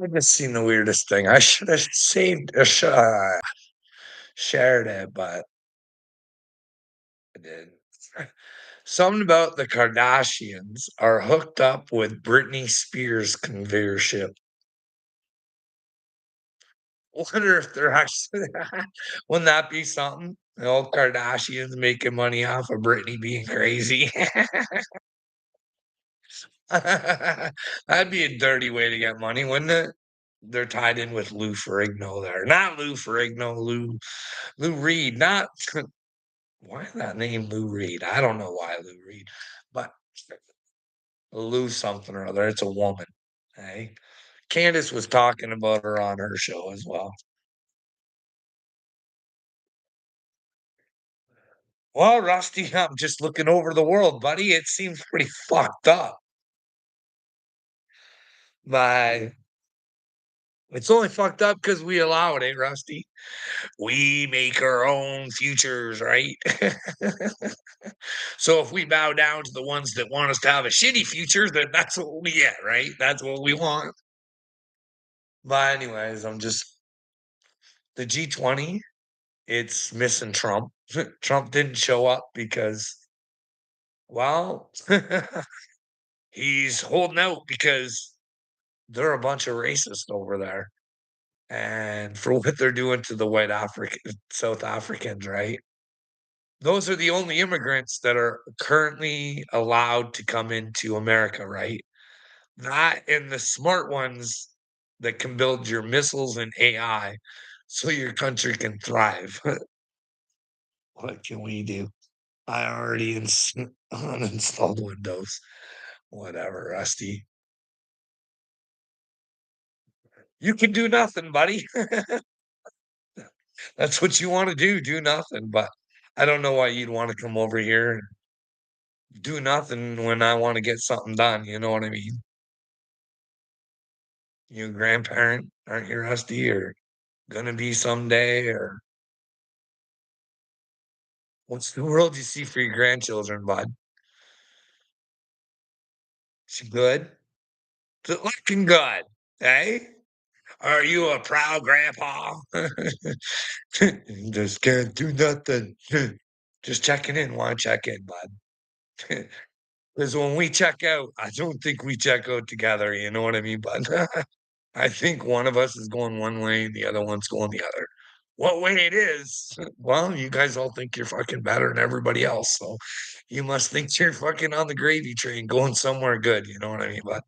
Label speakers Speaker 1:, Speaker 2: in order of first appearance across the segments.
Speaker 1: I just seen the weirdest thing. I should have saved shared it, but I didn't. Something about the Kardashians are hooked up with Britney Spears conveyor ship. Wonder if they're actually wouldn't that be something? The old Kardashians making money off of Britney being crazy. That'd be a dirty way to get money, wouldn't it? They're tied in with Lou Ferrigno there. Not Lou Ferrigno, Lou Reed, not why that name Lou Reed? I don't know why Lou Reed, but Lou something or other. It's a woman. Hey, Candace was talking about her on her show as well. Well, Rusty, I'm just looking over the world, buddy. It seems pretty fucked up. But it's only fucked up because we allow it, eh, Rusty? We make our own futures, right? So if we bow down to the ones that want us to have a shitty future, then that's what we get, right? That's what we want. But anyways, I'm just the G20, it's missing Trump. Trump didn't show up because, well, he's holding out because they're a bunch of racists over there. And for what they're doing to the white African South Africans, right? Those are the only immigrants that are currently allowed to come into America, right? That and the smart ones that can build your missiles and AI so your country can thrive. What can we do? I already uninstalled Windows. Whatever, Rusty. You can do nothing, buddy. That's what you want to do nothing. But I don't know why you'd want to come over here and do nothing when I want to get something done. You know what I mean? You a grandparent, aren't you, Rusty? Or gonna be someday? Or what's the world you see for your grandchildren, bud? She good? Looking good, eh? Are you a proud grandpa? Just can't do nothing. Just checking in. Want to check in, bud? Because when we check out, I don't think we check out together. You know what I mean, bud? I think one of us is going one way, the other one's going the other. What way it is? Well, you guys all think you're fucking better than everybody else, so you must think you're fucking on the gravy train going somewhere good. You know what I mean, bud?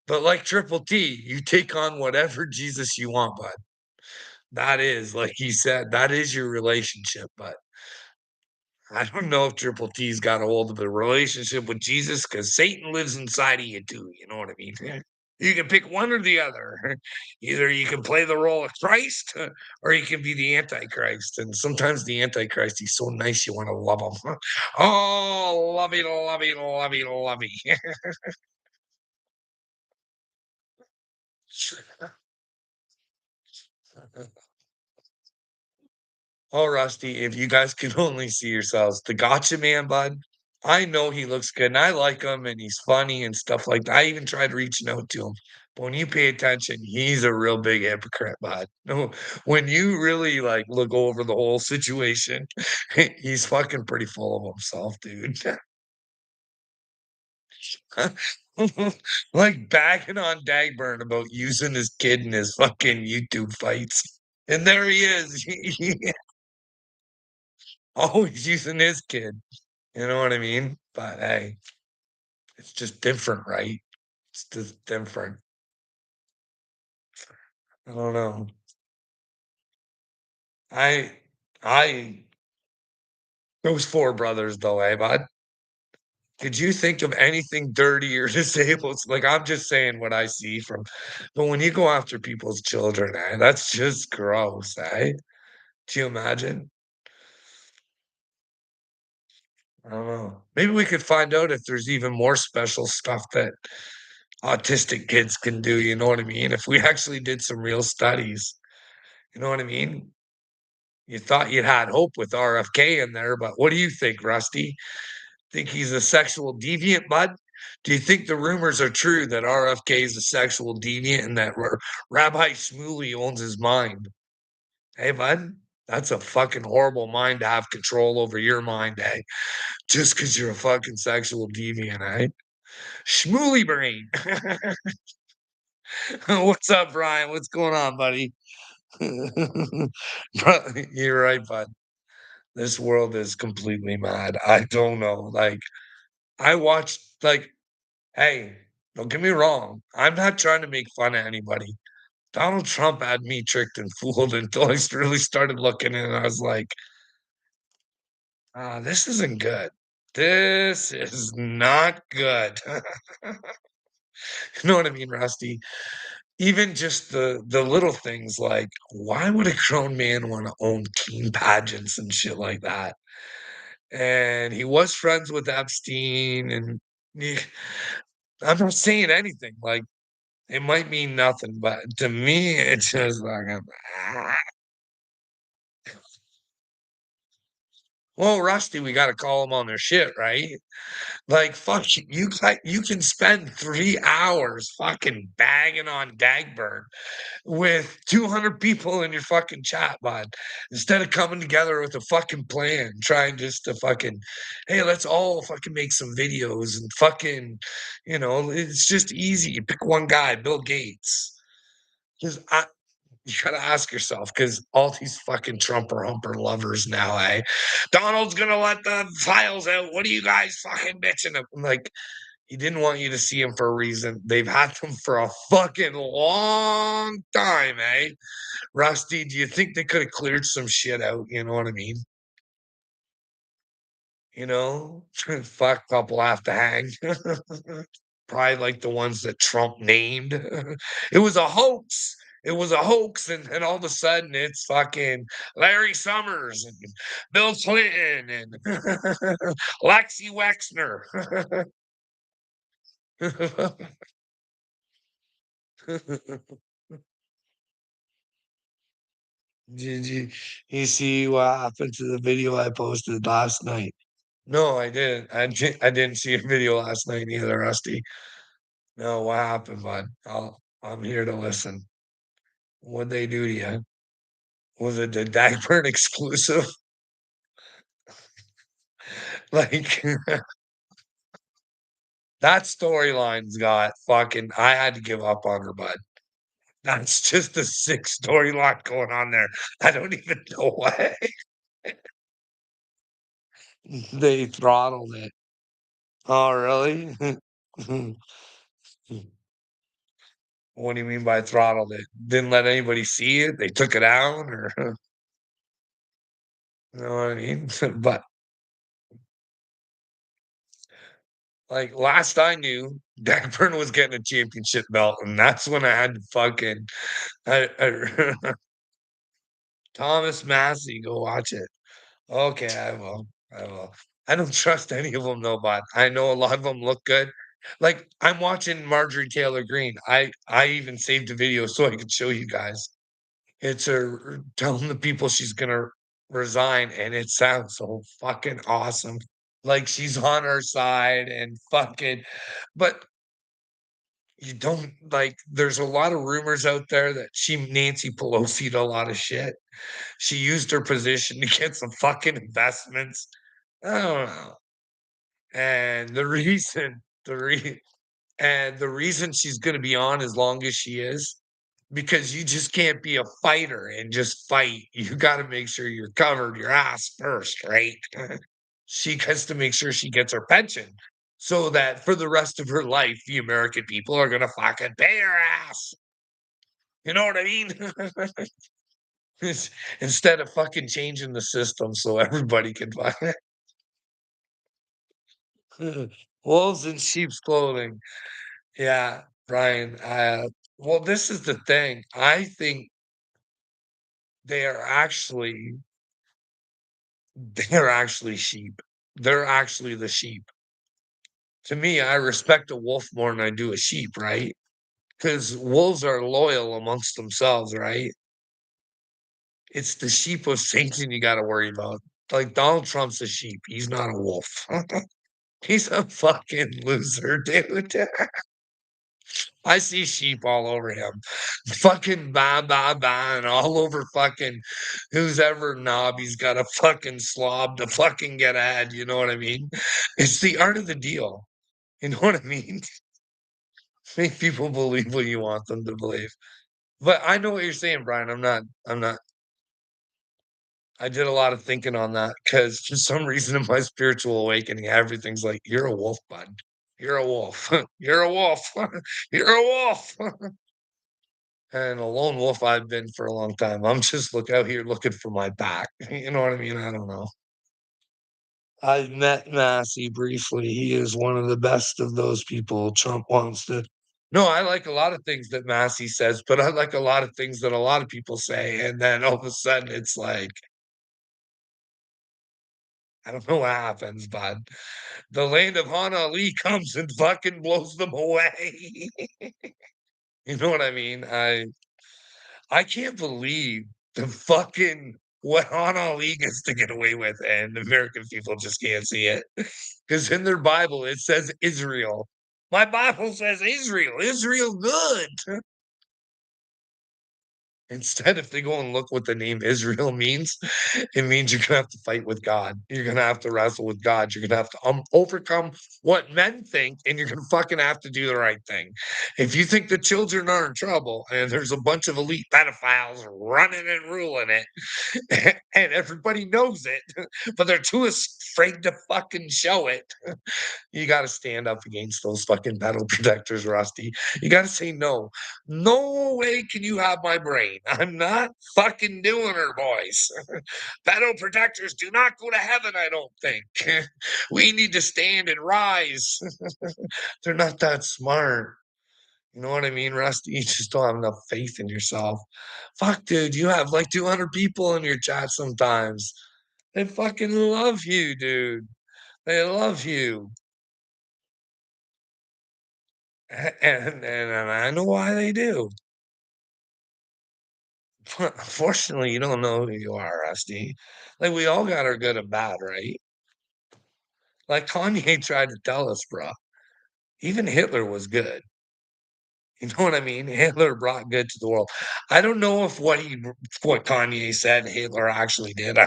Speaker 1: But like Triple T, you take on whatever Jesus you want, bud. That is, like he said, that is your relationship. But I don't know if Triple T's got a hold of a relationship with Jesus because Satan lives inside of you too. You know what I mean? You can pick one or the other. Either you can play the role of Christ or you can be the Antichrist. And sometimes the Antichrist, he's so nice you want to love him. Oh, lovey, lovey, lovey, lovey. Oh, Rusty, if you guys could only see yourselves, the Gotcha Man, bud. I know he looks good and I like him and he's funny and stuff like that. I even tried reaching out to him. But when you pay attention, he's a real big hypocrite, bud. No, when you really like look over the whole situation, he's fucking pretty full of himself, dude. Like bagging on Dagburn about using his kid in his fucking YouTube fights. And there he is. Always using his kid. You know what I mean? But hey, it's just different, right? It's just different. I don't know. I I those 4 brothers though, eh, bud? Could you think of anything dirty or disabled? Like, I'm just saying what I see from but when you go after people's children, eh, that's just gross, eh? Do you imagine? I don't know. Maybe we could find out if there's even more special stuff that autistic kids can do, you know what I mean? If we actually did some real studies, you know what I mean? You thought you had hope with RFK in there, but what do you think, Rusty? Think he's a sexual deviant, bud? Do you think the rumors are true that RFK is a sexual deviant and that Rabbi Shmuley owns his mind? Hey, bud, that's a fucking horrible mind to have control over your mind, eh? Just because 'cause you're a fucking sexual deviant, eh? Shmooly brain. What's up, Brian? What's going on, buddy? You're right, bud. This world is completely mad. I don't know. Like, I watched, like, hey, don't get me wrong. I'm not trying to make fun of anybody. Donald Trump had me tricked and fooled until I really started looking and I was like, this isn't good. This is not good. You know what I mean, Rusty? Even just the little things like, why would a grown man wanna own teen pageants and shit like that? And he was friends with Epstein, and yeah, I'm not saying anything, like, it might mean nothing, but to me, it's just like, ah. Well, Rusty, we gotta call them on their shit, right? Like, fuck, you can spend 3 hours fucking bagging on Dagburn with 200 people in your fucking chat bot instead of coming together with a fucking plan, trying just to fucking, hey, let's all fucking make some videos and fucking, it's just easy. You pick one guy, Bill Gates. Because you gotta ask yourself, because all these fucking Trumper humper lovers now, Donald's gonna let the files out. What are you guys fucking bitching? I'm like, he didn't want you to see him for a reason. They've had them for a fucking long time, eh? Rusty, do you think they could have cleared some shit out? You know what I mean? You know? Fuck couple have to hang. Probably like the ones that Trump named. It was a hoax. It was a hoax, and all of a sudden it's fucking Larry Summers and Bill Clinton and Lexi Wexner. Did you see what happened to the video I posted last night? No, I didn't. I didn't see a video last night either, Rusty. No, what happened, bud? I'm here to listen. What'd they do to you? Was it the Dagburn exclusive? Like, that storyline's got fucking I had to give up on her, bud. That's just a sick storyline going on there. I don't even know why. They throttled it. Oh, really? What do you mean by throttled it? Didn't let anybody see it? They took it out or you know what I mean? But, like, last I knew, Dagburn was getting a championship belt, and that's when I had to fucking I Thomas Massey, go watch it. Okay, I will, I will. I don't trust any of them though, but I know a lot of them look good. Like, I'm watching Marjorie Taylor Greene. I even saved a video so I could show you guys. It's her telling the people she's gonna resign, and it sounds so fucking awesome. Like she's on our side and fucking but you don't like there's a lot of rumors out there that she Nancy Pelosi'd a lot of shit. She used her position to get some fucking investments. I don't know. And the reason she's gonna be on as long as she is because you just can't be a fighter and just fight. You gotta make sure you're covered your ass first, right? She has to make sure she gets her pension so that for the rest of her life, the American people are gonna fucking pay her ass. You know what I mean? Instead of fucking changing the system so everybody can buy wolves in sheep's clothing. Yeah, Brian. Well, this is the thing. I think they are actually they're actually sheep. They're actually the sheep. To me, I respect a wolf more than I do a sheep, right? Because wolves are loyal amongst themselves, right? It's the sheep of Satan you got to worry about. Like Donald Trump's a sheep. He's not a wolf. He's a fucking loser, dude. I see sheep all over him. Fucking bah, bah, bah, and all over fucking who's ever knob. He's got a fucking slob to fucking get ahead. You know what I mean? It's the art of the deal. You know what I mean? Make people believe what you want them to believe. But I know what you're saying, Brian. I'm not I did a lot of thinking on that because for some reason in my spiritual awakening, everything's like, "You're a wolf, bud. You're a wolf. You're a wolf. You're a wolf." And a lone wolf I've been for a long time. I'm just look out here looking for my back. You know what I mean? I don't know. I met Massey briefly. He is one of the best of those people Trump wants to. No, I like a lot of things that Massey says, but I like a lot of things that a lot of people say. And then all of a sudden it's like, I don't know what happens, but the land of Honolulu comes and fucking blows them away. You know what I mean? I can't believe the fucking what Honolulu gets to get away with, and the American people just can't see it. Because in their Bible it says Israel. My Bible says Israel. Israel good. Instead, if they go and look what the name Israel means, it means you're gonna have to fight with God. You're gonna have to wrestle with God. You're gonna have to overcome what men think, and you're gonna fucking have to do the right thing. If you think the children are in trouble and there's a bunch of elite pedophiles running and ruling it, and everybody knows it, but they're too afraid to fucking show it, you got to stand up against those fucking metal protectors, Rusty. You got to say no. No way can you have my brain. I'm not fucking doing her, boys. Metal protectors do not go to heaven, I don't think. We need to stand and rise. They're not that smart. You know what I mean, Rusty? You just don't have enough faith in yourself. Fuck, dude, you have like 200 people in your chat sometimes. They fucking love you, dude. They love you. And I know why they do. Unfortunately, you don't know who you are, Rusty. Like, we all got our good and bad, right? Like Kanye tried to tell us, bro. Even Hitler was good. You know what I mean? Hitler brought good to the world. I don't know if what Kanye said Hitler actually did. I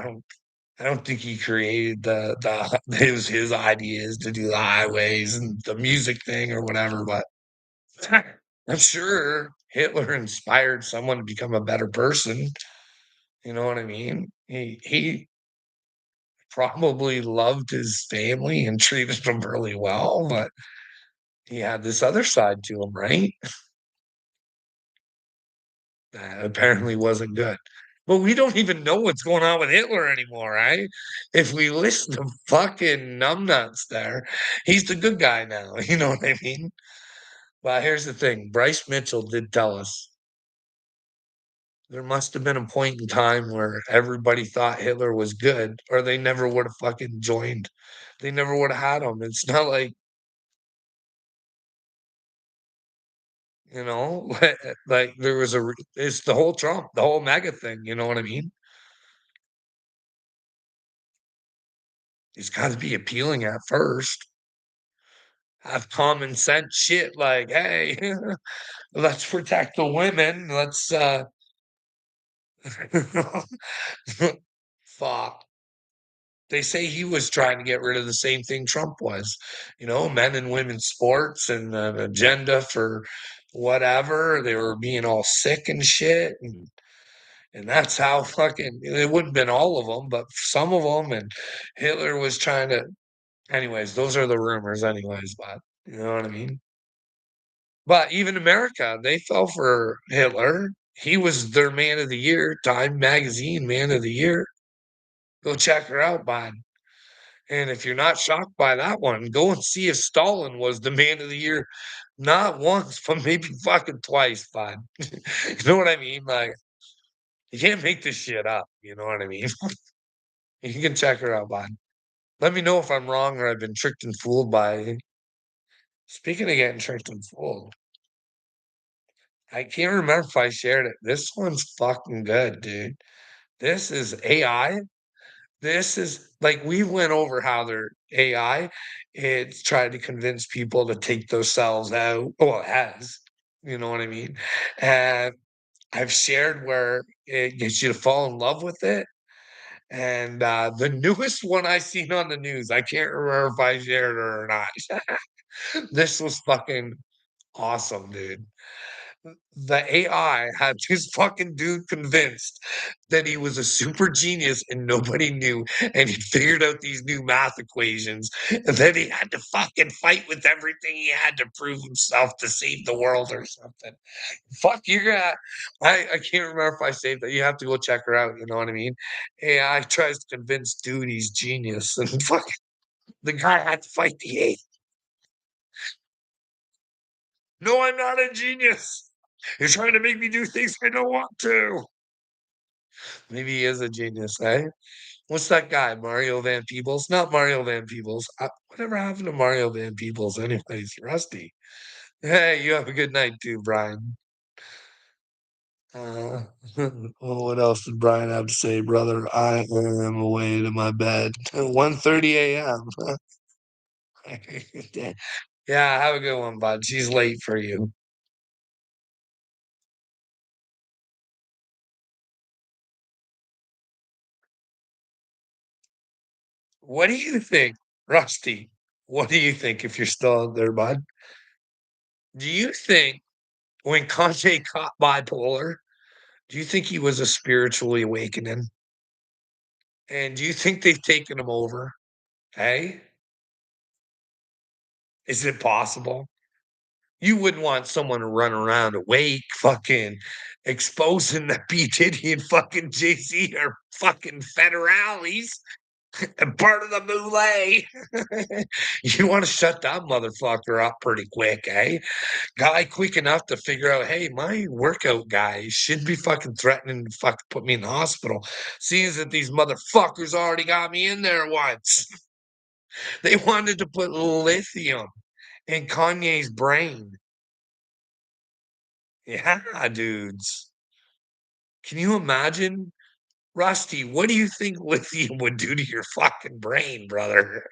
Speaker 1: don't think he created the his ideas to do the highways and the music thing or whatever, but I'm sure Hitler inspired someone to become a better person. You know what I mean? He probably loved his family and treated them really well, but he had this other side to him, right? That apparently wasn't good. But we don't even know what's going on with Hitler anymore, right? If we listen to fucking numbnuts there, he's the good guy now. You know what I mean? But here's the thing Bryce Mitchell did tell us there must have been a point in time where everybody thought Hitler was good, or they never would have fucking joined. They never would have had him. It's not like, like there was it's the whole Trump, the whole mega thing. You know what I mean? It's got to be appealing at first. Have common sense shit like, hey, let's protect the women. Fuck. They say he was trying to get rid of the same thing Trump was, men and women's sports and an agenda for whatever. They were being all sick and shit. And that's how fucking, it wouldn't have been all of them, but some of them. And Hitler was trying to, anyways, those are the rumors, anyways, but you know what I mean? But even America, they fell for Hitler. He was their man of the year, Time Magazine man of the year. Go check her out, bud. And if you're not shocked by that one, go and see if Stalin was the man of the year, not once, but maybe fucking twice, bud. You know what I mean? Like, you can't make this shit up. You know what I mean? You can check her out, bud. Let me know if I'm wrong or I've been tricked and fooled by. Speaking of getting tricked and fooled, I can't remember if I shared it. This one's fucking good, dude. This is AI. This is like, we went over how their AI, it's tried to convince people to take themselves out. Well, it has, you know what I mean? And I've shared where it gets you to fall in love with it. And the newest one I seen on the news, I can't remember if I shared it or not. This was fucking awesome, dude. The AI had this fucking dude convinced that he was a super genius and nobody knew, and he figured out these new math equations, and then he had to fucking fight with everything he had to prove himself to save the world or something. Fuck, you're gonna I can't remember if I saved that. You have to go check her out, you know what I mean? AI tries to convince dude he's genius, and fucking the guy had to fight the AI. "No, I'm not a genius. You're trying to make me do things I don't want to." Maybe he is a genius, eh? What's that guy, Mario Van Peebles? Not Mario Van Peebles. Whatever happened to Mario Van Peebles anyways? Rusty. Hey, you have a good night too, Brian. Uh, well, what else did Brian have to say, brother? I am away to my bed. 1:30 AM. Yeah, have a good one, bud. She's late for you. What do you think, Rusty? What do you think if you're still out there, bud? Do you think when Kanye caught bipolar, do you think he was a spiritually awakening? And do you think they've taken him over? Hey, is it possible? You wouldn't want someone to run around awake, fucking exposing that P. Diddy and fucking Jay-Z are fucking federales and part of the Muley. You want to shut that motherfucker up pretty quick, eh? Guy quick enough to figure out, hey, my workout guy should be fucking threatening to fucking put me in the hospital, seeing that these motherfuckers already got me in there once. They wanted to put lithium in Kanye's brain. Yeah, dudes. Can you imagine? Rusty, what do you think lithium would do to your fucking brain, brother?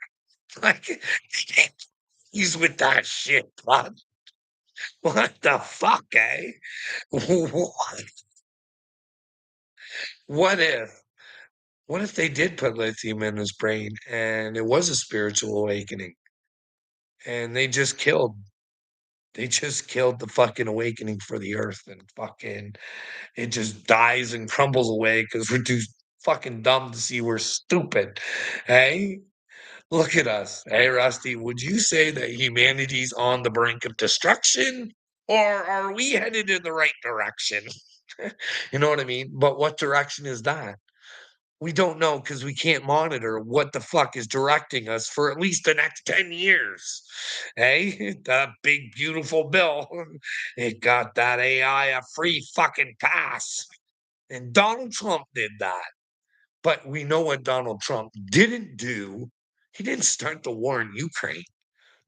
Speaker 1: Like, he's with that shit, bud. What the fuck, eh? What, what if? What if they did put lithium in his brain and it was a spiritual awakening and they just killed the fucking awakening for the earth and fucking it just dies and crumbles away because we're too fucking dumb to see we're stupid. Hey, look at us. Hey, Rusty, would you say that humanity's on the brink of destruction or are we headed in the right direction? You know what I mean? But what direction is that? We don't know because we can't monitor what the fuck is directing us for at least the next 10 years. Hey, that big, beautiful bill. It got that AI a free fucking pass. And Donald Trump did that. But we know what Donald Trump didn't do. He didn't start the war in Ukraine.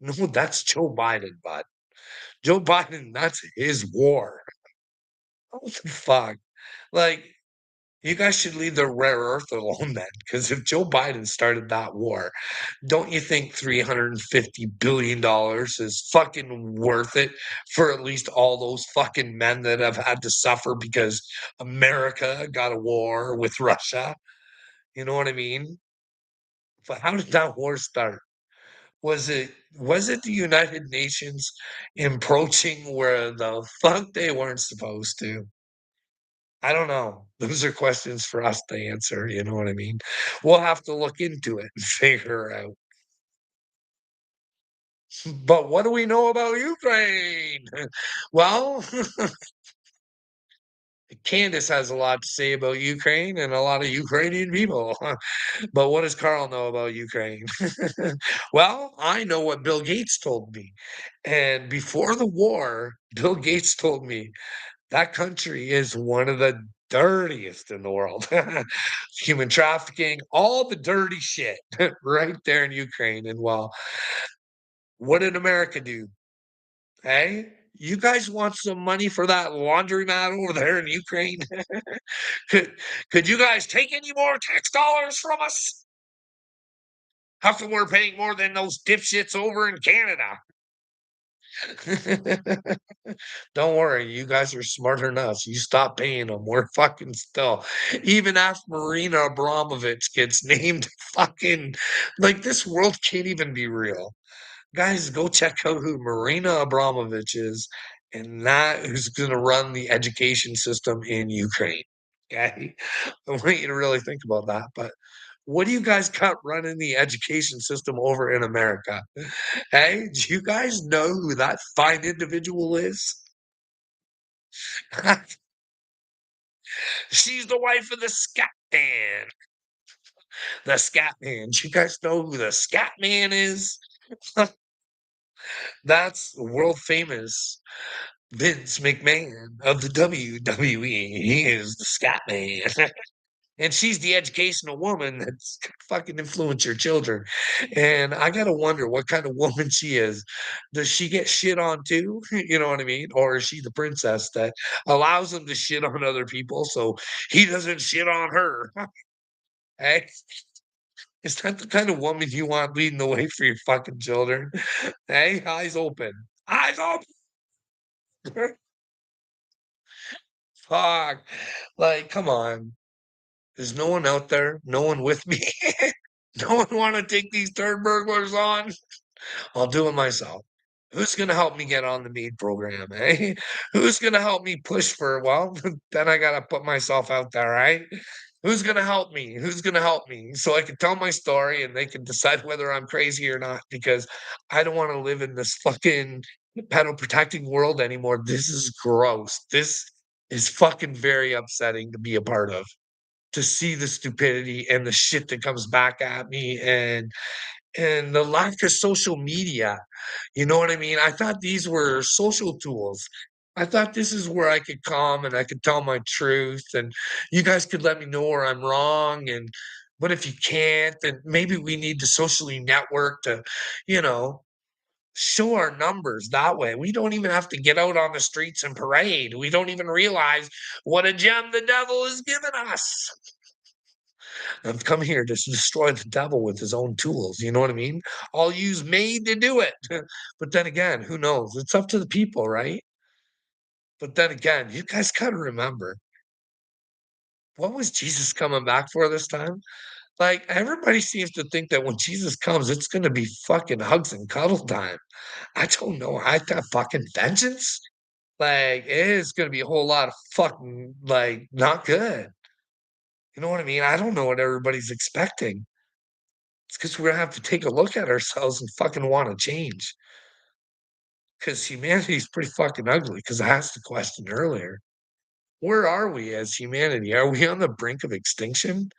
Speaker 1: No, that's Joe Biden, bud. Joe Biden, that's his war. What the fuck? Like, you guys should leave the rare earth alone then, because if Joe Biden started that war, don't you think $350 billion is fucking worth it for at least all those fucking men that have had to suffer because America got a war with Russia? You know what I mean? But how did that war start? Was it the United Nations encroaching where the fuck they weren't supposed to? I don't know. Those are questions for us to answer, you know what I mean? We'll have to look into it and figure out. But what do we know about Ukraine? Well, Candace has a lot to say about Ukraine and a lot of Ukrainian people. But what does Carl know about Ukraine? Well, I know what Bill Gates told me. And before the war, Bill Gates told me that country is one of the dirtiest in the world. Human trafficking, all the dirty shit right there in Ukraine. And well, what did America do? Hey? You guys want some money for that laundromat over there in Ukraine? Could could you guys take any more tax dollars from us? How come we're paying more than those dipshits over in Canada? Don't worry, you guys are smarter than us. You stop paying them. We're fucking still. Even after Marina Abramovich gets named fucking like this world can't even be real. Guys, go check out who Marina Abramovich is and that who's gonna run the education system in Ukraine. Okay. I want you to really think about that. But what do you guys got running the education system over in America? Hey, do you guys know who that fine individual is? She's the wife of the Scat Man. The Scat Man. Do you guys know who the Scat Man is? That's world famous Vince McMahon of the WWE. He is the Scat Man. And she's the educational woman that's gonna fucking influence your children. And I gotta wonder what kind of woman she is. Does she get shit on too? You know what I mean? Or is she the princess that allows him to shit on other people so he doesn't shit on her? Hey, is that the kind of woman you want leading the way for your fucking children? Hey, eyes open. Eyes open. Fuck. Like, come on. There's no one out there, no one with me. No one want to take these third burglars on? I'll do it myself. Who's gonna help me get on the meat program, eh? Who's gonna help me push for well, then I gotta put myself out there, right? Who's gonna help me? Who's gonna help me? So I can tell my story and they can decide whether I'm crazy or not because I don't want to live in this fucking pedal protecting world anymore. This is gross. This is fucking very upsetting to be a part of. To see the stupidity and the shit that comes back at me and the lack of social media, you know what I mean? I thought these were social tools. I thought this is where I could come and I could tell my truth and you guys could let me know where I'm wrong and but if you can't, then maybe we need to socially network to, you know, show our numbers that way. We don't even have to get out on the streets and parade. We don't even realize what a gem the devil has given us. I've come here to destroy the devil with his own tools. You know what I mean? I'll use made to do it. But then again, who knows? It's up to the people, right? But then again, you guys got to remember what was Jesus coming back for this time? Like, everybody seems to think that when Jesus comes, it's going to be fucking hugs and cuddle time. I don't know. I got fucking vengeance. Like, it is going to be a whole lot of fucking, like, not good. You know what I mean? I don't know what everybody's expecting. It's because 'cause we're gonna have to take a look at ourselves and fucking wanna change. Because humanity is pretty fucking ugly. Because I asked the question earlier. Where are we as humanity? Are we on the brink of extinction?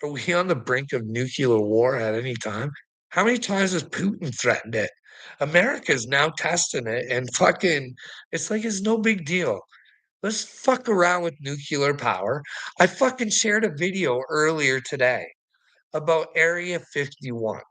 Speaker 1: Are we on the brink of nuclear war at any time? How many times has Putin threatened it? America's now testing it and fucking it's like it's no big deal. Let's fuck around with nuclear power. I fucking shared a video earlier today about Area 51.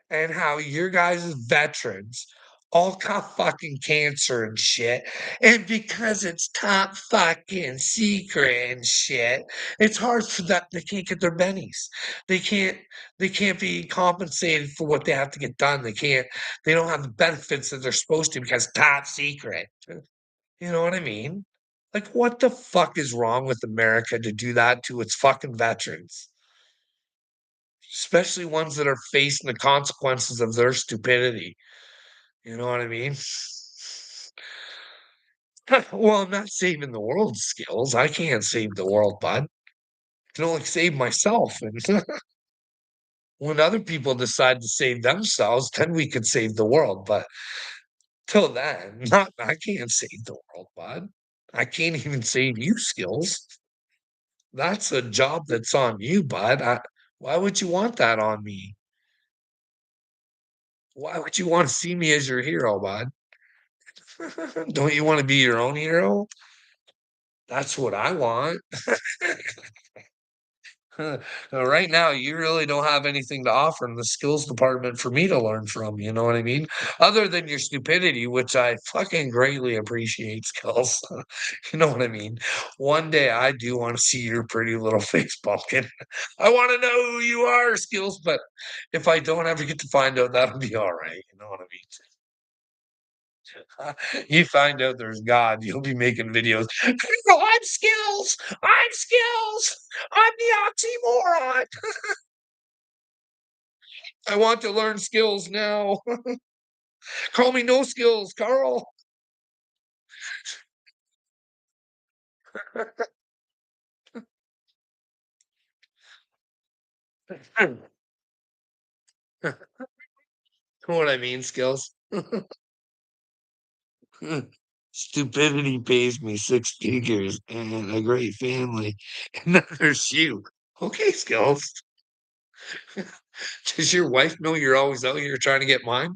Speaker 1: And how your guys' veterans all got fucking cancer and shit. And because it's top fucking secret and shit, it's hard for that they can't get their bennies. They can't they can't be compensated for what they have to get done. They don't have the benefits that they're supposed to because top secret. You know what I mean? Like what the fuck is wrong with America to do that to its fucking veterans? Especially ones that are facing the consequences of their stupidity, you know what I mean? Well, I'm not saving the world's skills, I can't save the world, bud. I can only save myself, and when other people decide to save themselves, then we could save the world, but till then, not I can't save the world, bud. I can't even save you skills. That's a job that's on you, bud. Why would you want that on me? Why would you wanna see me as your hero, bud? Don't you wanna be your own hero? That's what I want. Right now, you really don't have anything to offer in the skills department for me to learn from, you know what I mean? Other than your stupidity, which I fucking greatly appreciate, Skills. You know what I mean? One day I do wanna see your pretty little face, Pumpkin. I wanna know who you are, Skills, but if I don't ever get to find out, that'll be alright, you know what I mean? You find out there's God, you'll be making videos. "People, I'm Skills! I'm Skills! I'm the oxymoron! I want to learn skills now. Call me no skills, Carl." Know what I mean, skills? Stupidity pays me 6 figures and a great family, and then there's you. Okay, skills. Does your wife know you're always out here trying to get mine?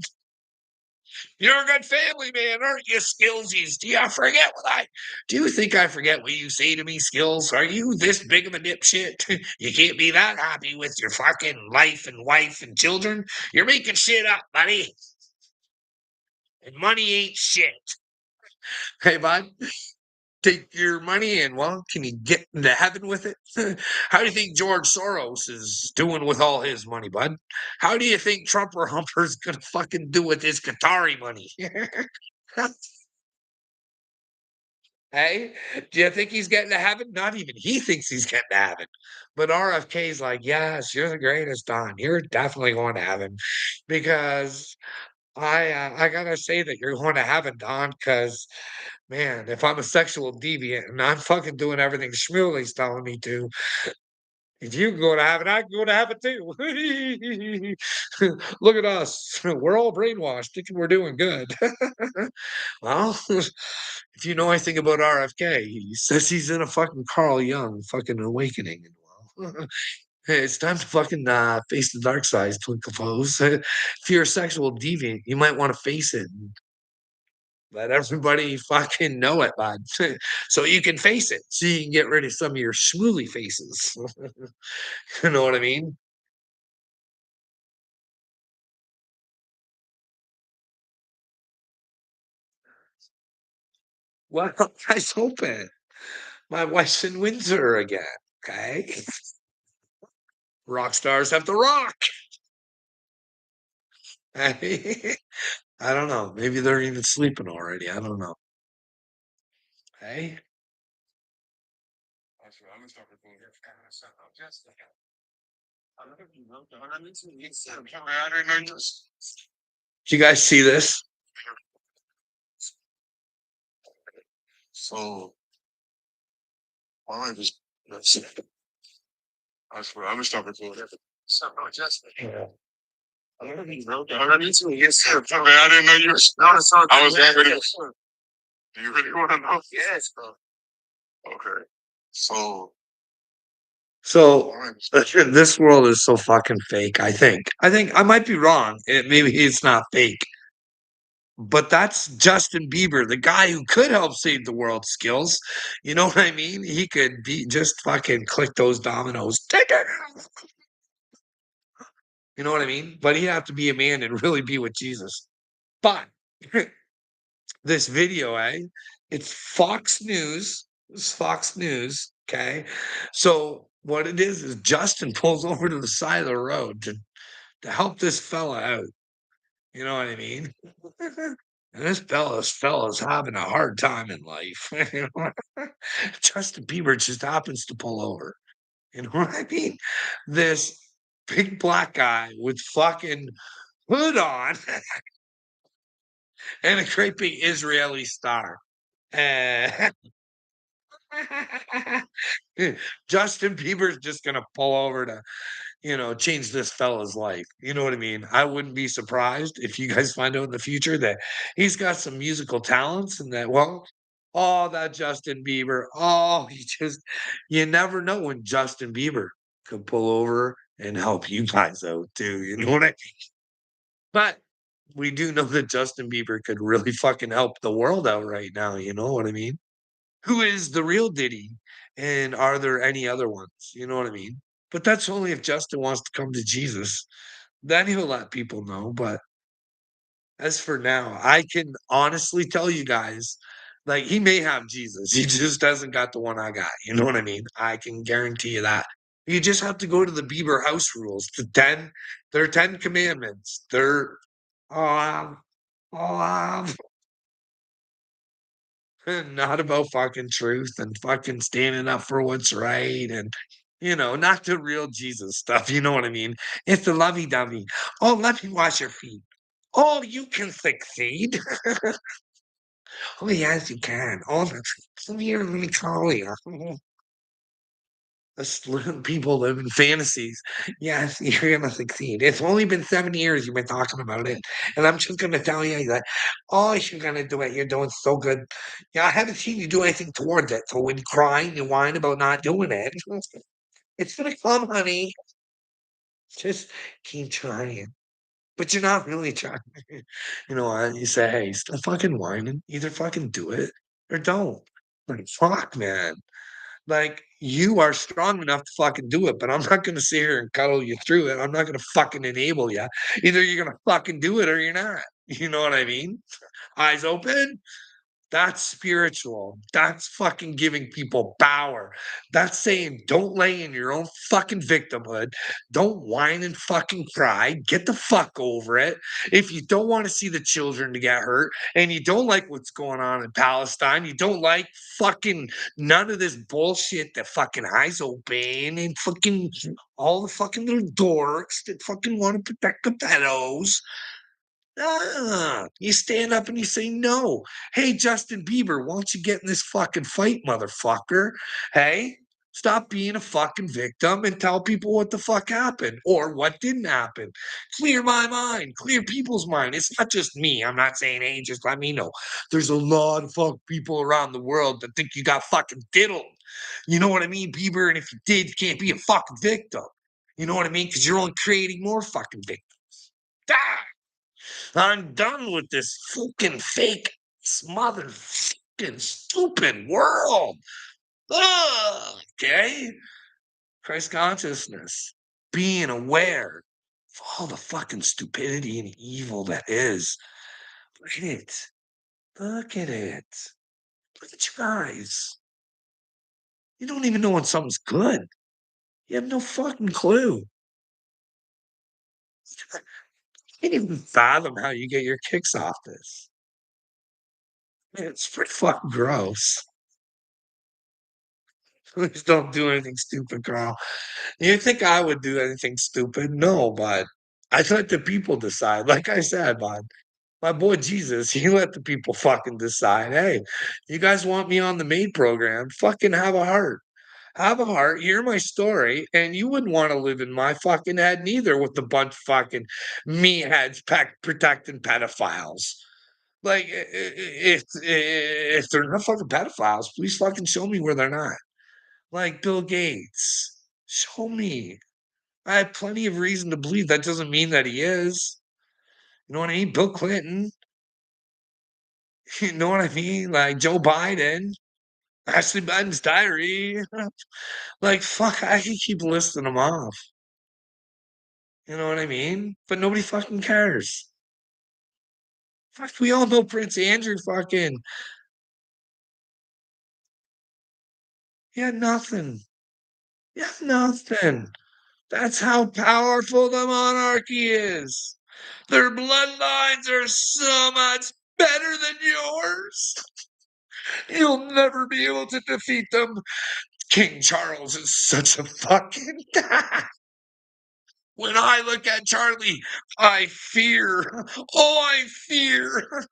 Speaker 1: You're a good family man, aren't you, Skillsies? Do you think I forget what you say to me, Skills? Are you this big of a dipshit? You can't be that happy with your fucking life and wife and children? You're making shit up, buddy, and money ain't shit. Hey, bud, take your money and, well, can you get into heaven with it? How do you think George Soros is doing with all his money, bud? How do you think Trumper Humper's gonna fucking do with his Qatari money? Hey, do you think he's getting to heaven? Not even he thinks he's getting to heaven. But RFK's like, yes, you're the greatest, Don. You're definitely going to heaven because I gotta say that you're going to heaven, Don. Because man, if I'm a sexual deviant and I'm fucking doing everything Shmuley's telling me to, if you can go to heaven, I can go to heaven too. Look at us. We're all brainwashed, thinking we're doing good. Well, if you know anything about RFK, he says he's in a fucking Carl Jung fucking awakening. And well, hey, it's time to fucking face the dark side, Twinkle Toes. If you're a sexual deviant, you might want to face it and let everybody fucking know it, bud. So you can face it, so you can get rid of some of your schmooly faces. You know what I mean? Well, I hope it. My wife's in Windsor again. Okay. Rock stars have to rock. I don't know. Maybe they're even sleeping already. I don't know. Hey. Do you guys see this? So why don't I just that's it. I swear I'm gonna stop recording. So just yeah. I yes, sir. I mean, I didn't know you were. I was already. Do you really want to know? Yes, bro. Okay. So so this world is so fucking fake, I think. I think I might be wrong. Maybe it's not fake. But that's Justin Bieber, the guy who could help save the world, Skills. You know what I mean? He could be just fucking click those dominoes. You know what I mean? But he'd have to be a man and really be with Jesus. But this video, it's Fox News. It's Fox News. Okay. So what it is Justin pulls over to the side of the road to help this fella out. You know what I mean? And this fella's having a hard time in life. You know? Justin Bieber just happens to pull over. You know what I mean? This big black guy with fucking hood on and a great big Israeli star. Uh, Justin Bieber's just gonna pull over to, change this fella's life. You know what I mean? I wouldn't be surprised if you guys find out in the future that he's got some musical talents and that, well, oh, that Justin Bieber. Oh, you never know when Justin Bieber could pull over and help you guys out too. You know what I mean? But we do know that Justin Bieber could really fucking help the world out right now. You know what I mean? Who is the real Diddy? And are there any other ones? You know what I mean? But that's only if Justin wants to come to Jesus. Then he'll let people know, but as for now, I can honestly tell you guys, like, he may have Jesus, he just doesn't got the one I got, you know what I mean? I can guarantee you that. You just have to go to the Bieber house rules, they're 10 commandments. They're, um, um, not about fucking truth and fucking standing up for what's right and, not the real Jesus stuff, you know what I mean? It's the lovey-dovey. "Oh, let me wash your feet." "Oh, you can succeed." "Oh, yes, you can. Oh, come here, let me call you." People live in fantasies. "Yes, you're gonna succeed. It's only been 7 years you've been talking about it, and I'm just gonna tell you that, oh, you're gonna do it. You're doing so good. Yeah, I haven't seen you do anything towards it, so when you cry and you whine about not doing it, it's gonna come, honey. Just keep trying." But you're not really trying. You know what? You say, "Hey, stop fucking whining. Either fucking do it or don't." Like, fuck, man. Like, you are strong enough to fucking do it, but I'm not gonna sit here and cuddle you through it. I'm not gonna fucking enable you. Either you're gonna fucking do it or you're not. You know what I mean? Eyes open, that's spiritual. That's fucking giving people power. That's saying, "Don't lay in your own fucking victimhood. Don't whine and fucking cry. Get the fuck over it. If you don't wanna see the children to get hurt, and you don't like what's going on in Palestine, you don't like fucking none of this bullshit that fucking Eyes Open and fucking all the fucking little dorks that fucking wanna protect the pedos, you stand up and you say no. Hey, Justin Bieber, why don't you get in this fucking fight, motherfucker? Hey, stop being a fucking victim and tell people what the fuck happened or what didn't happen. Clear my mind, clear people's mind. It's not just me. I'm not saying, hey, just let me know. There's a lot of fuck people around the world that think you got fucking diddled. You know what I mean, Bieber? And if you did, you can't be a fucking victim. You know what I mean? Because you're only creating more fucking victims. Ah! I'm done with this fucking fake, motherfucking stupid world. Ugh, okay? Christ consciousness, being aware of all the fucking stupidity and evil that is. Look at it. Look at it. Look at you guys. You don't even know when something's good. You have no fucking clue. I can't even fathom how you get your kicks off this. Man, it's pretty fucking gross. Please don't do anything stupid, Carl. You think I would do anything stupid? No, but I let the people decide. Like I said, bud, my boy Jesus, he let the people fucking decide. Hey, you guys want me on the maid program? Fucking have a heart. Have a heart, hear my story, and you wouldn't want to live in my fucking head neither with a bunch of fucking meatheads protecting pedophiles. Like, if they're not fucking pedophiles, please fucking show me where they're not. Like Bill Gates. Show me. I have plenty of reason to believe that doesn't mean that he is. You know what I mean? Bill Clinton. You know what I mean? Like Joe Biden, Ashley Biden's diary. Like, fuck, I can keep listing them off. You know what I mean? But nobody fucking cares. Fuck, we all know Prince Andrew fucking. He had nothing. He had nothing. That's how powerful the monarchy is. Their bloodlines are so much better than yours. You'll never be able to defeat them. King Charles is such a fucking. When I look at Charlie, I fear. Oh, I fear.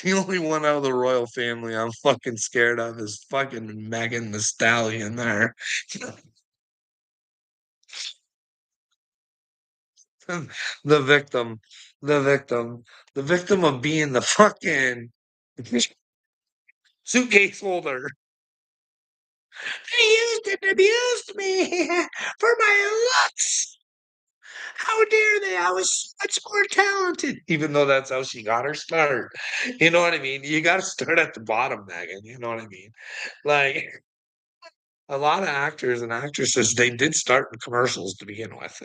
Speaker 1: The only one out of the royal family I'm fucking scared of is fucking Megan the Stallion there. The victim, the victim, the victim of being the fucking suitcase holder. They used and abused me for my looks. How dare they? I was much more talented, even though that's how she got her start. You know what I mean? You gotta start at the bottom, Megan, you know what I mean? Like, a lot of actors and actresses, they did start in commercials to begin with.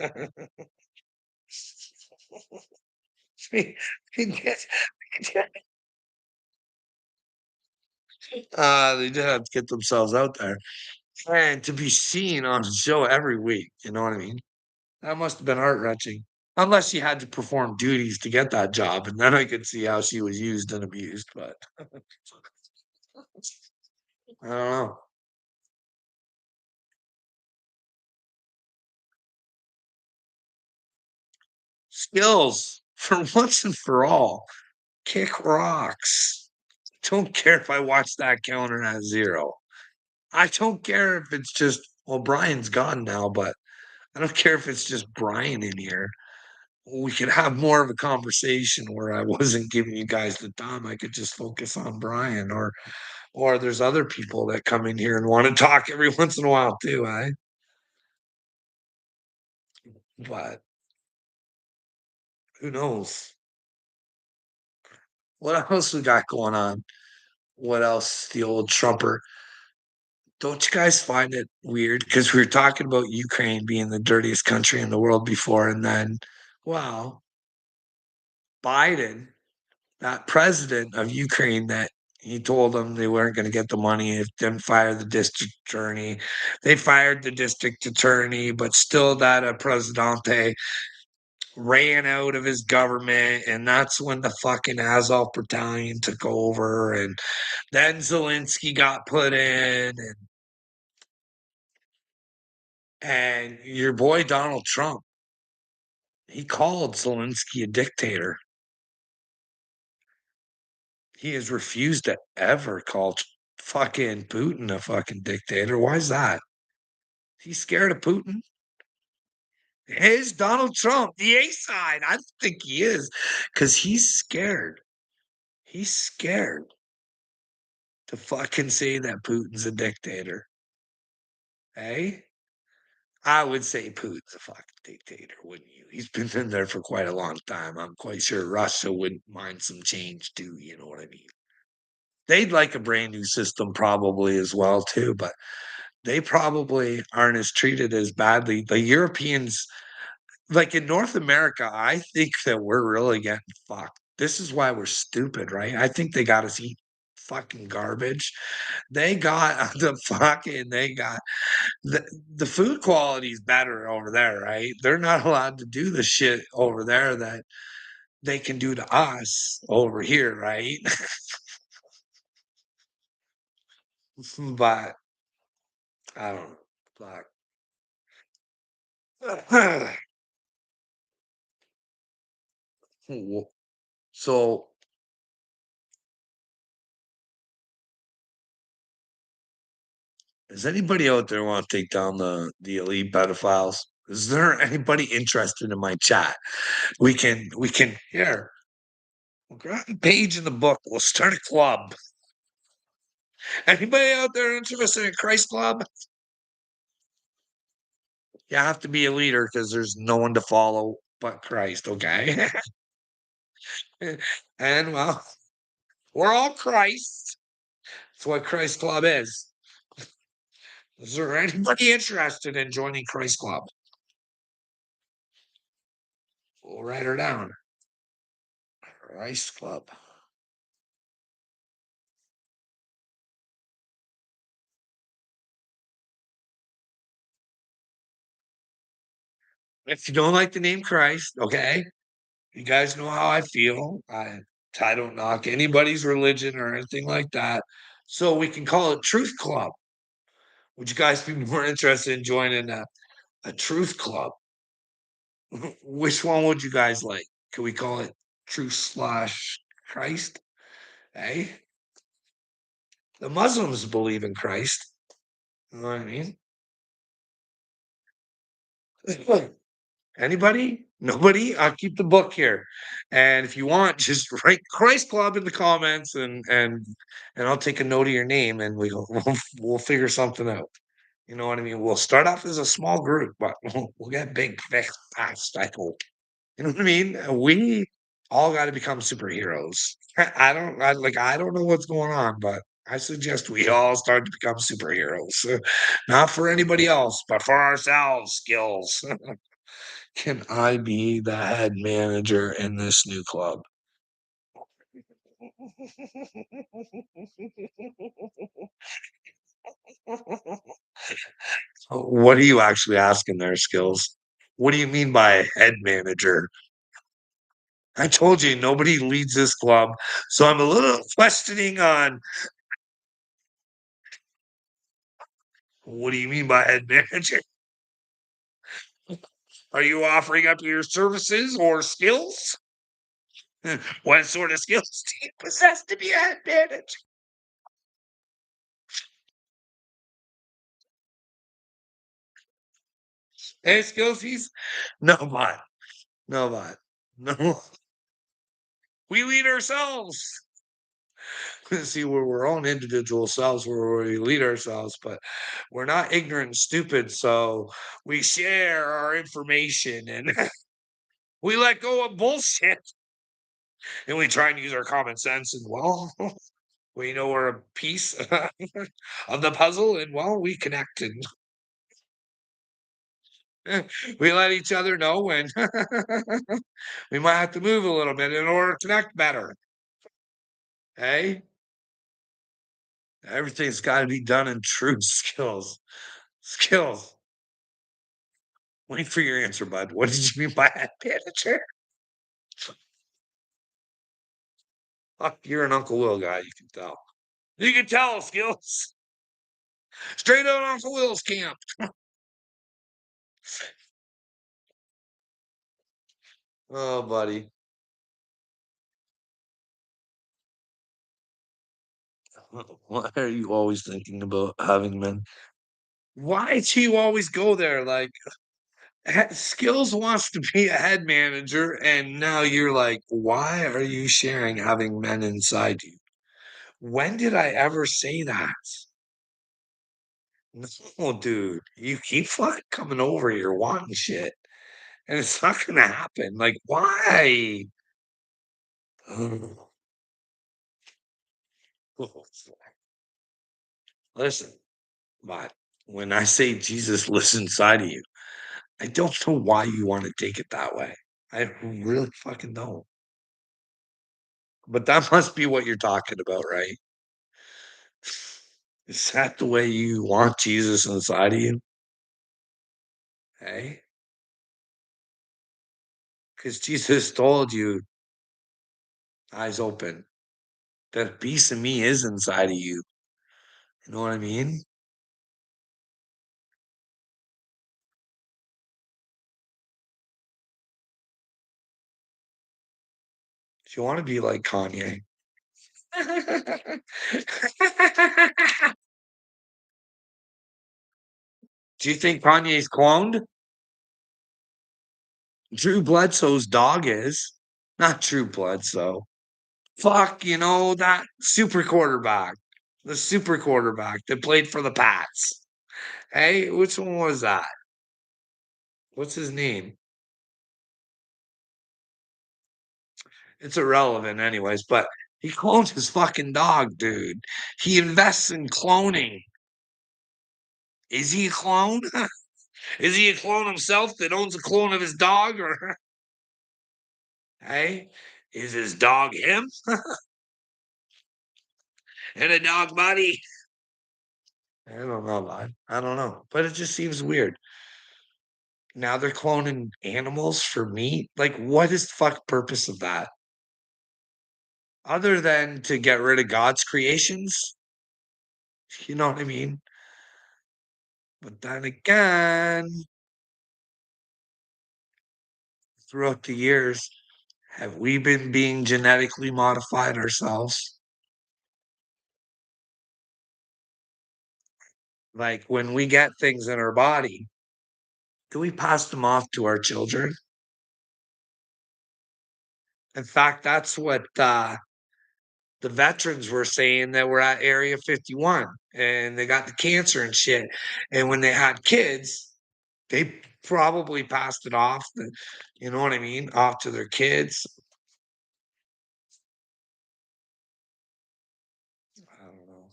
Speaker 1: They did have to get themselves out there, and to be seen on the show every week, you know what I mean? That must have been heart-wrenching, unless she had to perform duties to get that job, and then I could see how she was used and abused, but I don't know. Skills for once and for all, kick rocks. Don't care if I watch that counter at 0. I don't care if it's just well, Brian's gone now, but I don't care if it's just Brian in here. We could have more of a conversation where I wasn't giving you guys the time. I could just focus on Brian or there's other people that come in here and want to talk every once in a while too, but who knows? What else we got going on? What else? The old Trumper. Don't you guys find it weird? Because we were talking about Ukraine being the dirtiest country in the world before, and then, wow, Biden, that president of Ukraine, that he told them they weren't going to get the money if didn't fire the district attorney. They fired the district attorney, but still that presidente ran out of his government, and that's when the fucking Azov battalion took over, and then Zelensky got put in, and your boy Donald Trump, he called Zelensky a dictator. He has refused to ever call fucking Putin a fucking dictator. Why is that? He's scared of Putin. His Donald Trump, the A side. I don't think he is because he's scared. He's scared to fucking say that Putin's a dictator. Hey, I would say Putin's a fucking dictator, wouldn't you? He's been in there for quite a long time. I'm quite sure Russia wouldn't mind some change too. You know what I mean? They'd like a brand new system probably as well too, but they probably aren't as treated as badly. The Europeans, like in North America, I think that we're really getting fucked. This is why we're stupid, right? I think they got us eat fucking garbage. They got they got the food quality is better over there, right? They're not allowed to do the shit over there that they can do to us over here, right? But I don't know. Fuck. So, does anybody out there want to take down the elite pedophiles? Is there anybody interested in my chat? We can here. We'll grab a page in the book. We'll start a club. Anybody out there interested in Christ Club? You have to be a leader because there's no one to follow but Christ, okay? And well, we're all Christ. That's what Christ Club is. Is there anybody interested in joining Christ Club? We'll write her down. Christ Club. If you don't like the name Christ, okay, you guys know how I feel. I don't knock anybody's religion or anything like that. So we can call it Truth Club. Would you guys be more interested in joining a Truth Club? Which one would you guys like? Can we call it Truth slash Christ? Hey, the Muslims believe in Christ. You know what I mean? Anybody? Nobody? I'll keep the book here. And if you want, just write Christ Club in the comments and I'll take a note of your name and we'll figure something out. You know what I mean? We'll start off as a small group, but we'll get big fast, I hope. You know what I mean? We all gotta become superheroes. I don't know what's going on, but I suggest we all start to become superheroes. Not for anybody else, but for ourselves, skills. Can I be the head manager in this new club? What are you actually asking there, Skills? What do you mean by head manager? I told you nobody leads this club, so I'm a little questioning on what do you mean by head manager? Are you offering up your services or skills? What sort of skills do you possess to be a head manager? Hey, skills, he's no bot, no bot, no. We lead ourselves. See, we're own individual selves where we lead ourselves, but we're not ignorant and stupid. So we share our information and we let go of bullshit and we try and use our common sense. And well, we know we're a piece of the puzzle, and well, we connect and we let each other know when we might have to move a little bit in order to connect better. Hey, everything's got to be done in true skills. Skills. Wait for your answer, bud. What did you mean by head manager? Fuck, you're an Uncle Will guy. You can tell. You can tell, skills. Straight out Uncle Will's camp. Oh, buddy. Why are you always thinking about having men? Why do you always go there? Like, Skills wants to be a head manager, and now you're like, why are you sharing having men inside you? When did I ever say that? No, dude. You keep fucking coming over here wanting shit, and it's not gonna happen. Like, why? Listen, but when I say Jesus lives inside of you, I don't know why you want to take it that way. I really fucking don't. But that must be what you're talking about, right? Is that the way you want Jesus inside of you? Hey? Because Jesus told you, eyes open, that a piece of me is inside of you. You know what I mean? If you want to be like Kanye. Do you think Kanye's cloned? Drew Bledsoe's dog is. Not Drew Bledsoe. Fuck, that super quarterback. The super quarterback that played for the Pats. Hey, which one was that? What's his name? It's irrelevant anyways, but he cloned his fucking dog, dude. He invests in cloning. Is he a clone? Is he a clone himself that owns a clone of his dog? Or hey, is his dog him and a dog body? I don't know, man. I don't know. But it just seems weird. Now they're cloning animals for meat. Like, what is the fuck purpose of that? Other than to get rid of God's creations? You know what I mean? But then again, throughout the years, have we been being genetically modified ourselves? Like when we get things in our body, do we pass them off to our children? In fact, that's what the veterans were saying that we're at Area 51 and they got the cancer and shit. And when they had kids, they probably passed it off, you know what I mean, off to their kids. I don't know.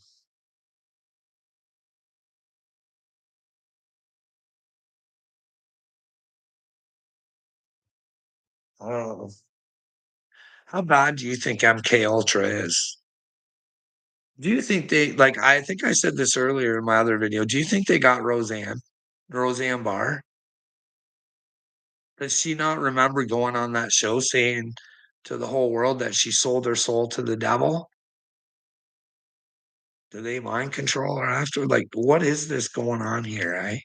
Speaker 1: I don't know. How bad do you think MK Ultra is? Do you think they like I think I said this earlier in my other video. Do you think they got Roseanne Barr? Does she not remember going on that show saying to the whole world that she sold her soul to the devil? Do they mind control her after? Like, what is this going on here, eh?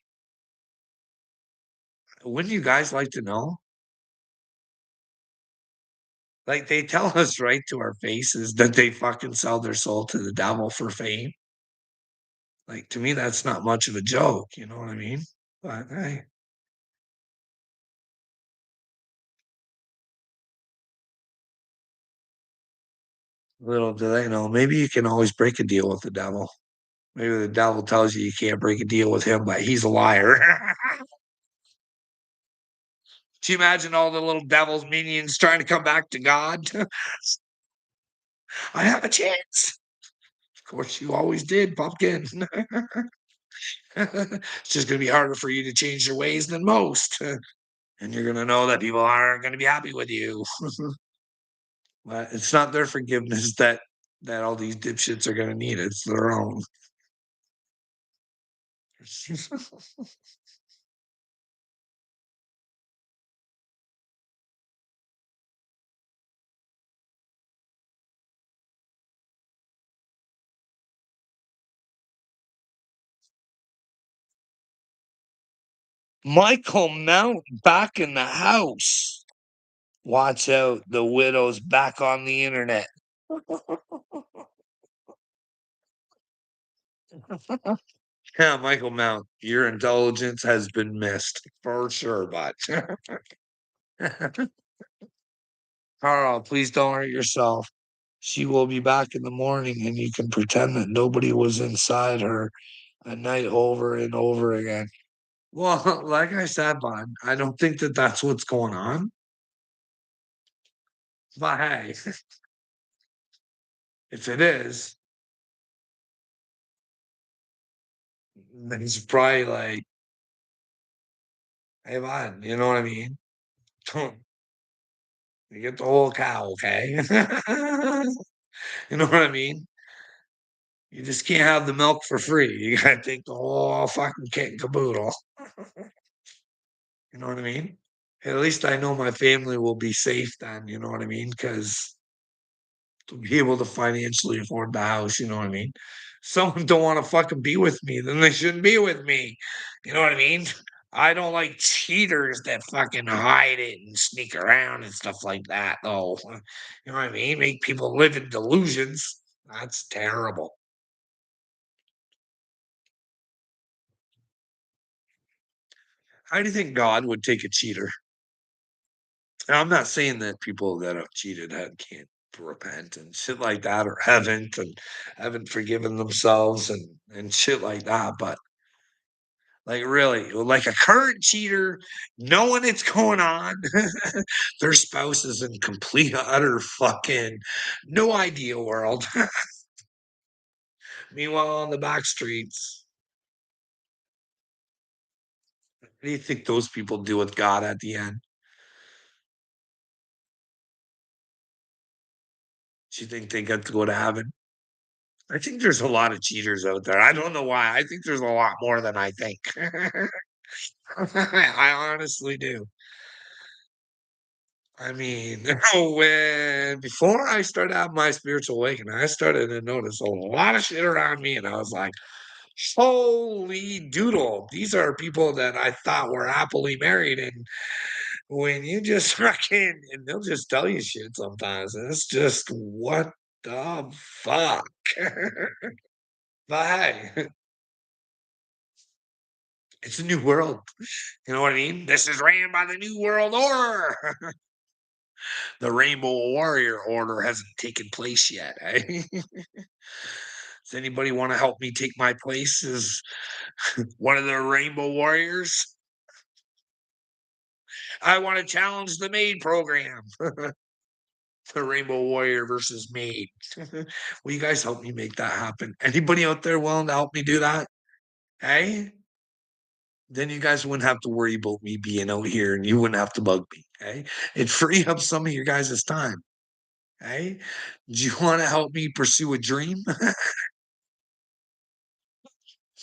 Speaker 1: Wouldn't you guys like to know? Like, they tell us right to our faces that they fucking sell their soul to the devil for fame. Like, to me, that's not much of a joke, you know what I mean? But hey, little do they know, maybe you can always break a deal with the devil. Maybe the devil tells you you can't break a deal with him, but he's a liar. Do you imagine all the little devil's minions trying to come back to God? I have a chance. Of course, you always did, pumpkin. It's just going to be harder for you to change your ways than most. And you're going to know that people aren't going to be happy with you. But it's not their forgiveness that all these dipshits are going to need. It's their own. Michael Mount back in the house. Watch out, the widow's back on the internet. Yeah, Michael Mount, your intelligence has been missed for sure, but Carl, please don't hurt yourself. She will be back in the morning and you can pretend that nobody was inside her a night over and over again. Well, like I said, Bud, I don't think that that's what's going on. But hey, if it is, then he's probably like, hey, Bud, you know what I mean? Don't you get the whole cow, okay? You know what I mean? You just can't have the milk for free. You gotta take the whole fucking kit and caboodle. You know what I mean? At least I know my family will be safe then, you know what I mean? Because to be able to financially afford the house, you know what I mean? Someone don't want to fucking be with me, then they shouldn't be with me. You know what I mean? I don't like cheaters that fucking hide it and sneak around and stuff like that, though. You know what I mean? Make people live in delusions. That's terrible. How do you think God would take a cheater? And I'm not saying that people that have cheated can't repent and shit like that or haven't forgiven themselves and shit like that, but like really, like a current cheater, knowing it's going on, their spouse is in complete utter fucking no idea world. Meanwhile, on the back streets, what do you think those people do with God at the end? Do you think they get to go to heaven? I think there's a lot of cheaters out there. I don't know why. I think there's a lot more than I think. I honestly do. I mean, when before I started out my spiritual awakening, I started to notice a lot of shit around me, and I was like, "Holy doodle! These are people that I thought were happily married." And when you just fucking, and they'll just tell you shit sometimes, and it's just what the fuck. But hey, it's a new world. You know what I mean? This is ran by the New World Order. The Rainbow Warrior Order hasn't taken place yet, eh? Does anybody wanna help me take my place as one of the Rainbow Warriors? I wanna challenge the maid program. The Rainbow Warrior versus maid. Will you guys help me make that happen? Anybody out there willing to help me do that? Hey? Then you guys wouldn't have to worry about me being out here, and you wouldn't have to bug me, okay? It'd free up some of your guys' time, okay? Do you wanna help me pursue a dream?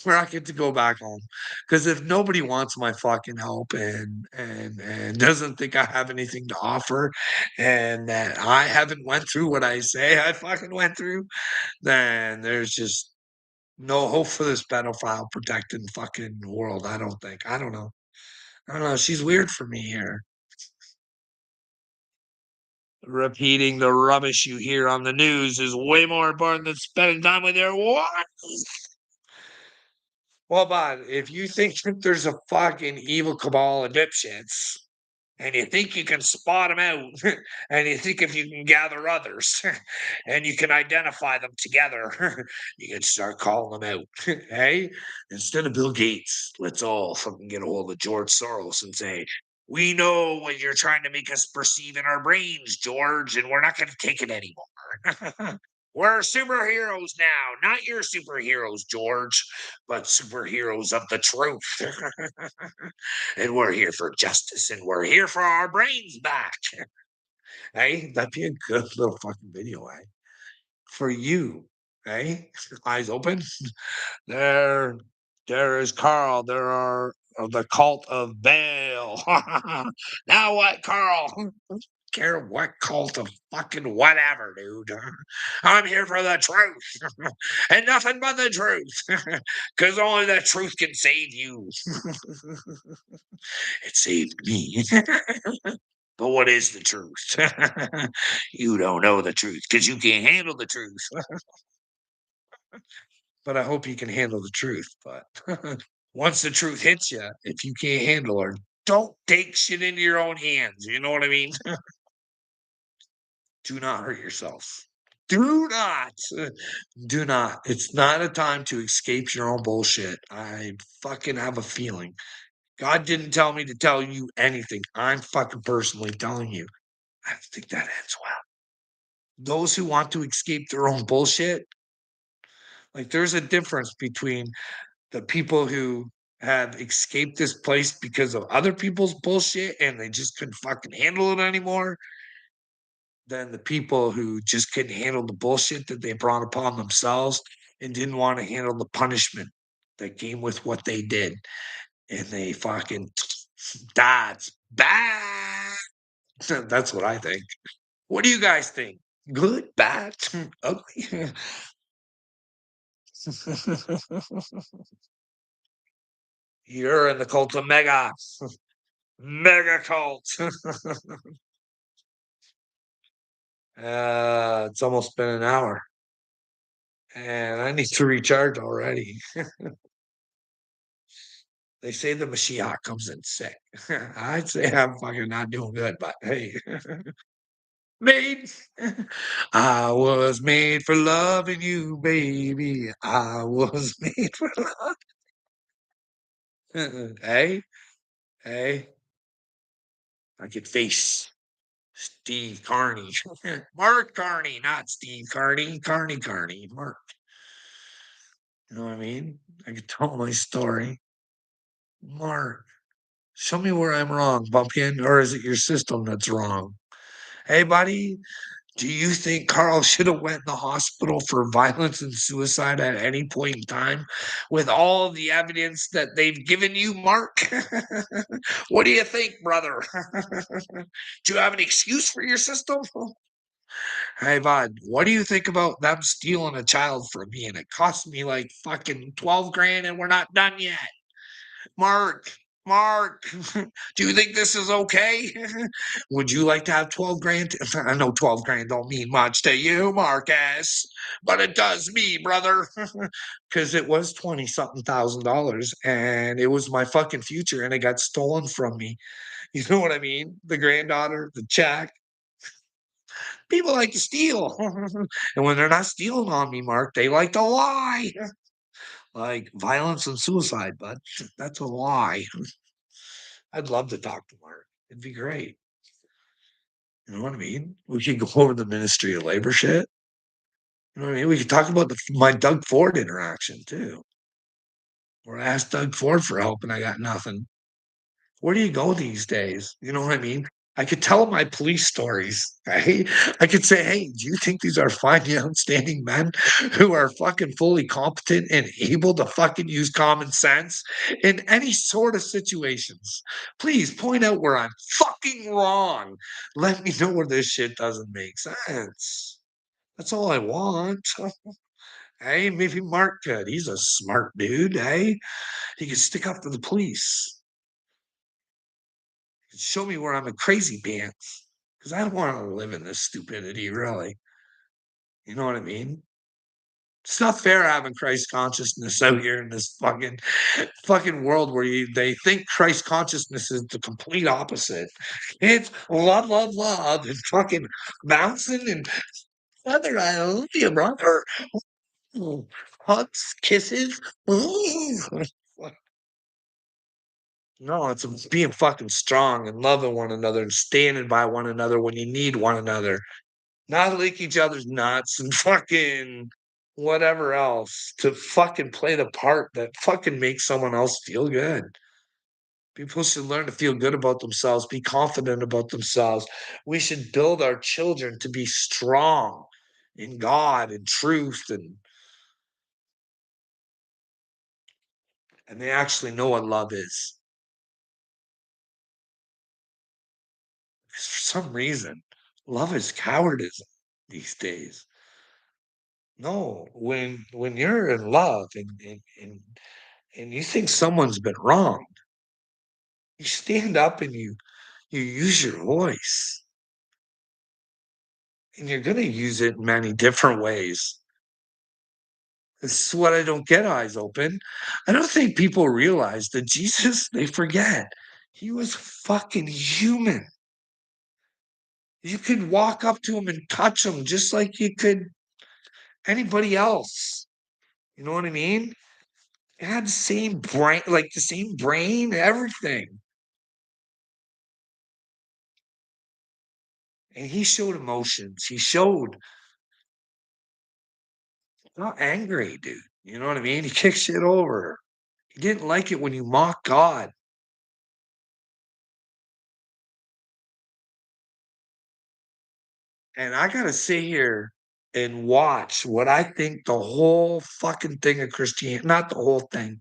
Speaker 1: Where I get to go back home. Because if nobody wants my fucking help and doesn't think I have anything to offer, and that I haven't went through what I say I fucking went through, then there's just no hope for this pedophile protecting fucking world, I don't think. I don't know. I don't know, she's weird for me here. Repeating the rubbish you hear on the news is way more important than spending time with your wife. Well, bud, if you think that there's a fucking evil cabal of dipshits, and you think you can spot them out, and you think if you can gather others, and you can identify them together, you can start calling them out. Hey, instead of Bill Gates, let's all fucking get a hold of George Soros and say, we know what you're trying to make us perceive in our brains, George, and we're not going to take it anymore. We're superheroes now, not your superheroes, George, but superheroes of the truth. And we're here for justice, and we're here for our brains back. Hey, that'd be a good little fucking video, eh? For you, eh? Eyes open. There, there is Carl. There are the cult of Baal. Now what, Carl? Care what cult of fucking whatever, dude. I'm here for the truth and nothing but the truth because only the truth can save you. It saved me. But what is the truth? You don't know the truth because you can't handle the truth. But I hope you can handle the truth. But once the truth hits you, if you can't handle her, don't take shit into your own hands. You know what I mean? Do not hurt yourself. Do not. Do not. It's not a time to escape your own bullshit. I fucking have a feeling. God didn't tell me to tell you anything. I'm fucking personally telling you. I don't think that ends well. Those who want to escape their own bullshit, like there's a difference between the people who have escaped this place because of other people's bullshit and they just couldn't fucking handle it anymore than the people who just couldn't handle the bullshit that they brought upon themselves and didn't want to handle the punishment that came with what they did. And they fucking that's bad. That's what I think. What do you guys think? Good, bad, ugly? You're in the cult of mega. Mega cult. It's almost been an hour, and I need to recharge already. They say the Mashiach comes in sick. I'd say I'm fucking not doing good, but hey, made. I was made for loving you, baby. I was made for love. Hey, hey, I could face Steve Carney. Mark Carney, not Steve Carney. Carney. Mark. You know what I mean? I could tell my story. Mark, show me where I'm wrong, Bumpkin, or is it your system that's wrong? Hey, buddy, do you think Carl should have went in the hospital for violence and suicide at any point in time with all of the evidence that they've given you, Mark? What do you think, brother? Do you have an excuse for your system? Hey, bud, what do you think about them stealing a child from me and it cost me like fucking 12 grand and we're not done yet? Mark, do you think this is okay? Would you like to have 12 grand? I know 12 grand don't mean much to you, Marcus, but it does me, brother. Because it was 20 something thousand dollars and it was my fucking future and it got stolen from me. You know what I mean? The granddaughter, the check. People like to steal. And when they're not stealing on me, Mark, they like to lie. Like violence and suicide, bud. That's a lie. I'd love to talk to Mark. It'd be great. You know what I mean? We could go over the Ministry of Labor shit. You know what I mean? We could talk about my Doug Ford interaction too, where I asked Doug Ford for help and I got nothing. Where do you go these days? You know what I mean? I could tell my police stories, right? I could say, "Hey, do you think these are fine, outstanding men who are fucking fully competent and able to fucking use common sense in any sort of situations? Please point out where I'm fucking wrong. Let me know where this shit doesn't make sense." That's all I want. Hey, maybe Mark could. He's a smart dude, hey? He could stick up for the police. Show me where I'm a crazy pants, because I don't wanna live in this stupidity, really. You know what I mean? It's not fair having Christ consciousness out here in this fucking world where they think Christ consciousness is the complete opposite. It's love, love, love, and fucking bouncing and brother, I love you, brother. Ooh, hugs, kisses. Ooh. No, it's being fucking strong and loving one another and standing by one another when you need one another. Not lick each other's nuts and fucking whatever else to fucking play the part that fucking makes someone else feel good. People should learn to feel good about themselves, be confident about themselves. We should build our children to be strong in God and truth and they actually know what love is. 'Cause for some reason, love is cowardice these days. No, when you're in love and you think someone's been wrong, you stand up and you use your voice, and you're gonna use it in many different ways. This is what I don't get, Eyes Open. I don't think people realize that Jesus, they forget, he was fucking human. You could walk up to him and touch him just like you could anybody else. You know what I mean? It had the same brain, like the same brain, everything. And he showed emotions. He showed not angry, dude. You know what I mean? He kicked shit over. He didn't like it when you mock God. And I gotta sit here and watch what I think the whole fucking thing of Christianity, not the whole thing,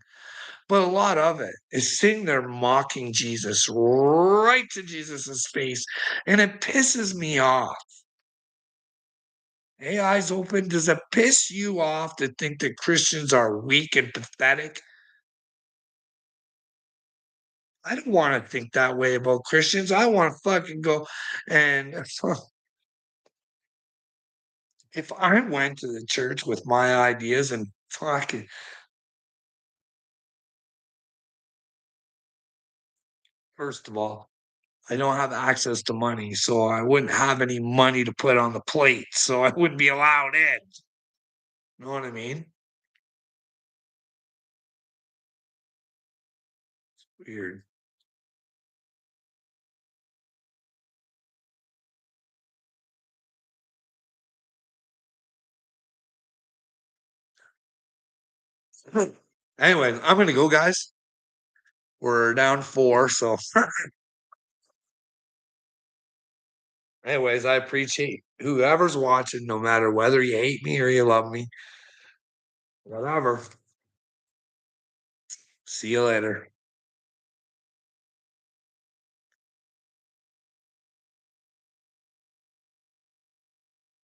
Speaker 1: but a lot of it is sitting there mocking Jesus right to Jesus's face. And it pisses me off. Hey, Eyes Open, does it piss you off to think that Christians are weak and pathetic? I don't wanna think that way about Christians. I wanna fucking go and if I went to the church with my ideas and fucking first of all, I don't have access to money, so I wouldn't have any money to put on the plate, so I wouldn't be allowed in. Know what I mean? Weird. Anyways, I'm gonna go, guys. We're down 4, so anyways, I appreciate whoever's watching, no matter whether you hate me or you love me, whatever. See you later.